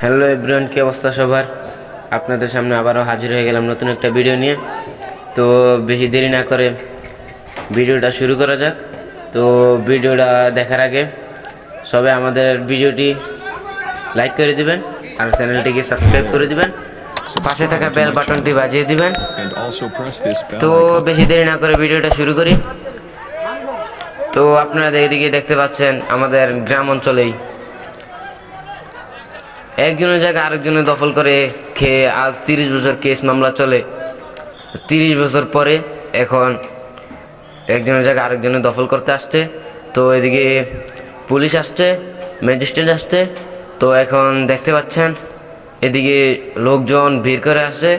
Hello everyone, কি অবস্থা সবার? আপনাদের সামনে আবারও হাজির হয়ে গেলাম নতুন একটা ভিডিও নিয়ে। তো বেশি দেরি না করে ভিডিওটা শুরু করা যাক। তো ভিডিওটা দেখার আগে সবাই আমাদের ভিডিওটি লাইক করে দিবেন আর চ্যানেলটিকে সাবস্ক্রাইব করে দিবেন, পাশে থাকা বেল বাটনটি বাজিয়ে দিবেন। তো বেশি দেরি না করে ভিডিওটা শুরু করি। তো আপনারা এদিকে দেখতে পাচ্ছেন আমাদের গ্রাম অঞ্চলেই একজনের জায়গায় আরেকজনের দখল করে খেয়ে আজ 30 বছর কেস মামলা চলে। 30 বছর পরে এখন একজনের জায়গায় আরেকজনের দখল করতে আসছে। তো এদিকে পুলিশ আসছে, ম্যাজিস্ট্রেট আসছে। তো এখন দেখতে পাচ্ছেন এদিকে লোকজন ভিড় করে আসছে।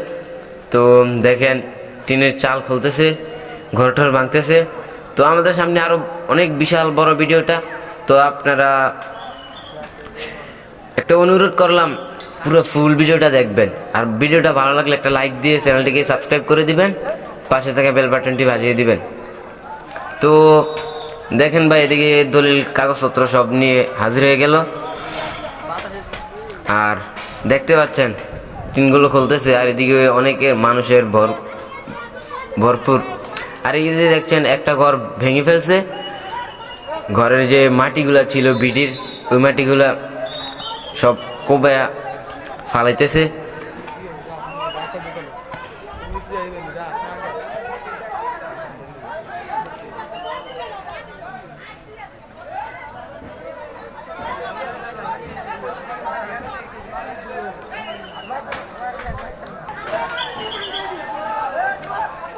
তো দেখেন টিনের চাল খুলতেছে, ঘরটর ভাঙতেছে। তো আমাদের সামনে আরো অনেক বিশাল বড় ভিডিওটা। তো আপনারা একটা অনুরোধ করলাম, পুরো ফুল ভিডিওটা দেখবেন আর ভিডিওটা ভালো লাগলে একটা লাইক দিয়ে চ্যানেলটিকে সাবস্ক্রাইব করে দিবেন, পাশে থাকা বেল বাটনটি বাজিয়ে দিবেন। তো দেখেন ভাই, এদিকে দলিল কাগজপত্র সব নিয়ে হাজির হয়ে গেল আর দেখতে পাচ্ছেন টিনগুলো খুলতেছে আর এদিকে অনেকের মানুষের ভরপুর। আর এই যে দেখছেন একটা ঘর ভেঙে ফেলছে, ঘরের যে মাটিগুলা ছিল বিটির, ওই মাটিগুলা সব কোবায়া ফালাইতেছে।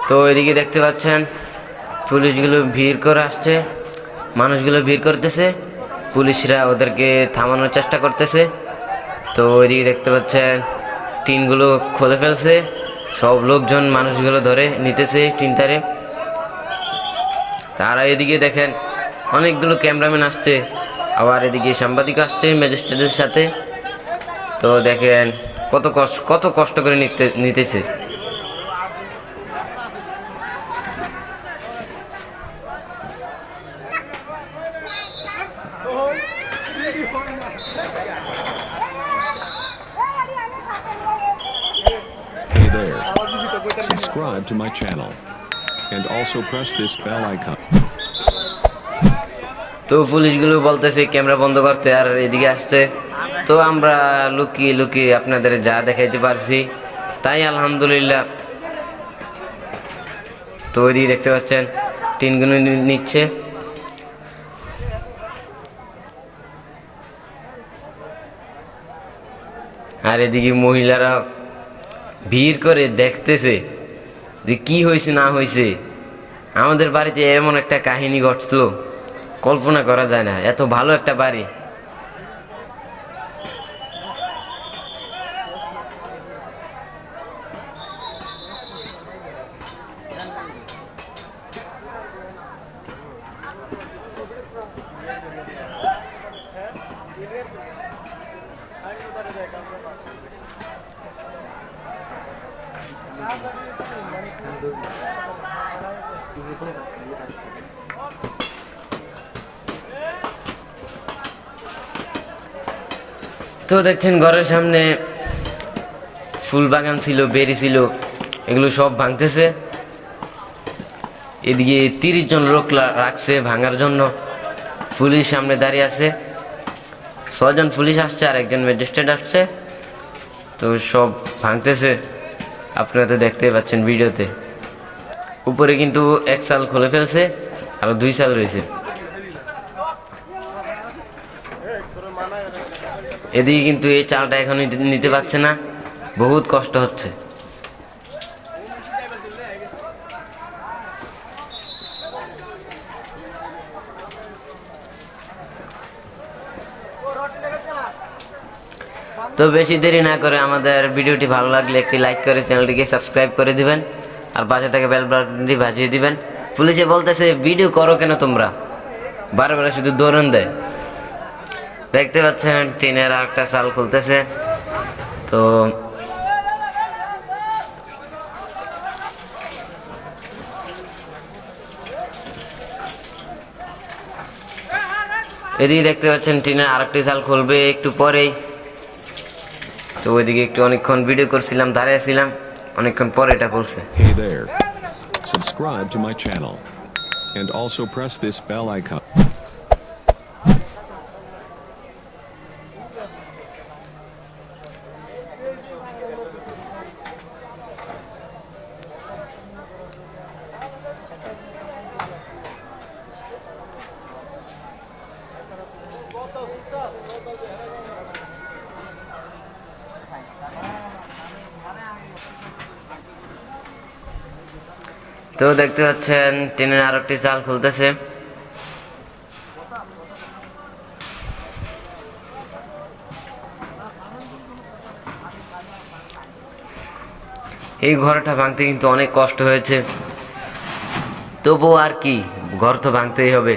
তো এদিকে দেখতে পাচ্ছেন পুলিশগুলো ভিড় করে আসছে, মানুষগুলো ভিড় করতেছে, পুলিশরা ওদেরকে থামানোর চেষ্টা করতেছে। তো এদিকে দেখতে পাচ্ছেন টিনগুলো খুলে ফেলছে, সব লোকজন মানুষগুলো ধরে নিতেছে টিনটারে। তারা এদিকে দেখেন অনেকগুলো ক্যামেরাম্যান আসছে, আবার এদিকে সাংবাদিক আসছে ম্যাজিস্ট্রেটের সাথে। তো দেখেন কত কষ্ট করে নিতেছে। Hey there. Subscribe to my channel. And also press this bell icon. তো পুলিশগুলো বলতেছে ক্যামেরা বন্ধ করতে, আর এদিকে আসছে। তো আমরা লুকিয়ে লুকিয়ে আপনাদের যা দেখাইতে পারছি তাই আলহামদুলিল্লাহ। তো ওইদিকে দেখতে পাচ্ছেন টিনগুলো নিচ্ছে। আর এদিকে মহিলারা ভিড় করে দেখতেছে যে কি হয়েছে না হয়েছে। আমাদের বাড়িতে এমন একটা কাহিনী ঘটলো, কল্পনা করা যায় না, এত ভালো একটা বাড়ি। তো দেখছেন ঘরের সামনে ফুল বাগান ছিল, বেরি ছিল, এগুলো সব ভাঙতেছে। এদিকে 30 জন লোক রাখছে ভাঙার জন্য, পুলিশ সামনে দাঁড়িয়ে আছে। 6 জন পুলিশ আসছে আর একজন ম্যাজিস্ট্রেট আসছে। তো সব ভাঙতেছে, আপনারা তো দেখতে পাচ্ছেন ভিডিওতে। উপরে কিন্তু 1 সাল খুলে ফেলছে আর 2 সাল রয়েছে। এদিকে কিন্তু এই চালটা এখন নিতে পারছে না, বহুত কষ্ট হচ্ছে। তো বেশি দেরি না করে আমাদের ভিডিওটি ভালো লাগলে একটি লাইক করে চ্যানেলটিকে সাবস্ক্রাইব করে দিবেন আর পাশে থেকে বেল বাটনটি বাজিয়ে দিবেন। পুলিশে বলতেছে ভিডিও করো কেন তোমরা, বারবার শুধু দৌড়ন দেয়। দেখতে পাচ্ছেন টিনের আর একটা চাল খুলতেছে। তো এদিকে দেখতে পাচ্ছেন টিনের আরেকটি চাল খুলবে একটু পরেই। তো ওইদিকে একটু অনেকক্ষণ ভিডিও করছিলাম, দাঁড়িয়েছিলাম, অনেকক্ষণ পরে এটা করছে। Hey there. Subscribe to my channel. And also press this bell icon. তো দেখতে পাচ্ছেন টিনের আর একটি চাল খুলতেছে। এই ঘরটা ভাঙতে কিন্তু অনেক কষ্ট হয়েছে, তবুও আর কি, ঘর তো ভাঙতেই হবে।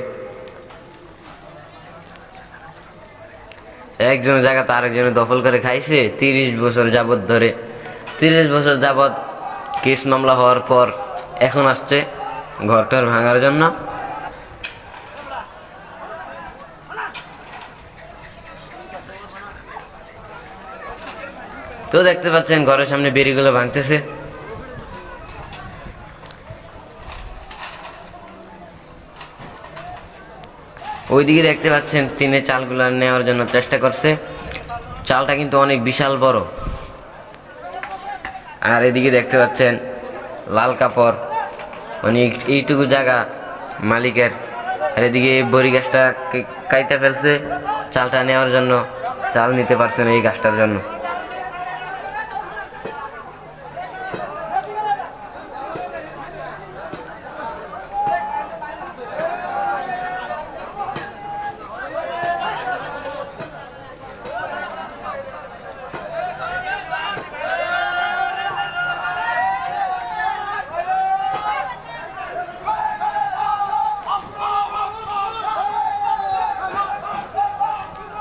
একজনের জায়গা তো আরেকজনে দখল করে খাইছে 30 বছর যাবৎ ধরে। 30 বছর যাবৎ কেস মামলা হওয়ার পর এখন আসছে ঘরটার ভাঙার জন্য। তো দেখতে পাচ্ছেন ঘরের সামনে বেড়িগুলো ভাঙতেছে। ওইদিকে দেখতে পাচ্ছেন টিনের চালগুলো নেওয়ার জন্য চেষ্টা করছে। চালটা কিন্তু অনেক বিশাল বড়। আর এদিকে দেখতে পাচ্ছেন লাল কাপড়, মানে এইটুকু জায়গা মালিকের। আর এদিকে বড়ি গাছটা কাইটা ফেলছে চালটা নেওয়ার জন্য, চাল নিতে পারছে না এই গাছটার জন্য।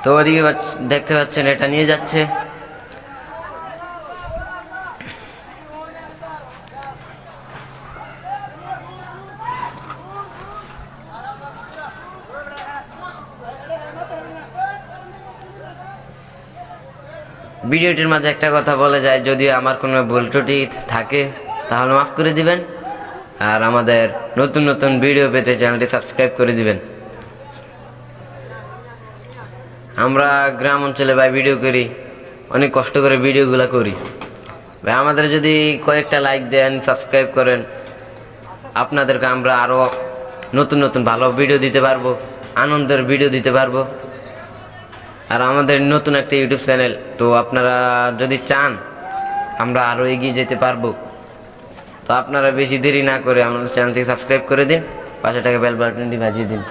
তো ওদিকে দেখতে পাচ্ছেন এটা নিয়ে যাচ্ছে। ভিডিওটির মাঝে একটা কথা বলে যায়, যদি আমার কোনো ভুল ত্রুটি থাকে তাহলে মাফ করে দিবেন। আর আমাদের নতুন নতুন ভিডিও পেতে চ্যানেলটি সাবস্ক্রাইব করে দিবেন। আমরা গ্রাম অঞ্চলে ভাই ভিডিও করি, অনেক কষ্ট করে ভিডিওগুলো করি ভাই। আমাদের যদি কয়েকটা লাইক দেন, সাবস্ক্রাইব করেন, আপনাদেরকে আমরা আরও নতুন নতুন ভালো ভিডিও দিতে পারবো, আনন্দের ভিডিও দিতে পারবো। আর আমাদের নতুন একটা ইউটিউব চ্যানেল, তো আপনারা যদি চান আমরা আরও এগিয়ে যেতে পারবো। তো আপনারা বেশি দেরি না করে আমাদের চ্যানেলটি সাবস্ক্রাইব করে দিন, পাশে টাকা বেল বাটনটি বাজিয়ে দিন।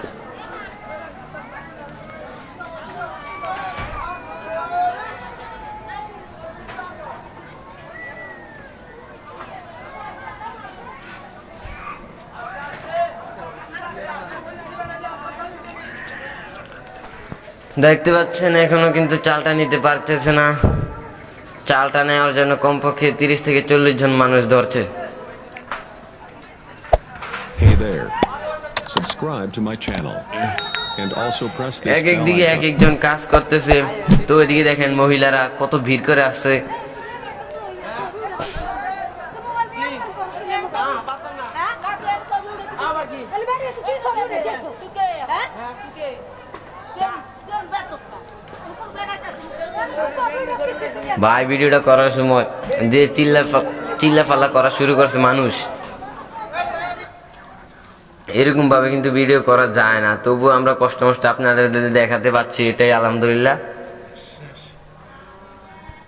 দেখতে পাচ্ছেন এখনো কিন্তু চালটা নিতে পারতেছে না। চালটা নেওয়ার জন্য কমপক্ষে 30 থেকে 40 জন মানুষ ধরছে। Hey there. Subscribe to my channel. And also press this এক এক bell দিকে icon. এক একজন কাজ করতেছে। তো ওইদিকে দেখেন মহিলারা কত ভিড় করে আসছে। ভাই ভিডিওটা করার সময় যে চিল্লাফাল্লা করা শুরু করছে মানুষ, এরকম ভাবে কিন্তু ভিডিও করা যায় না। তবুও আমরা কষ্ট মষ্ট আপনাদের দেখাতে পারছি, এটাই আলহামদুলিল্লাহ।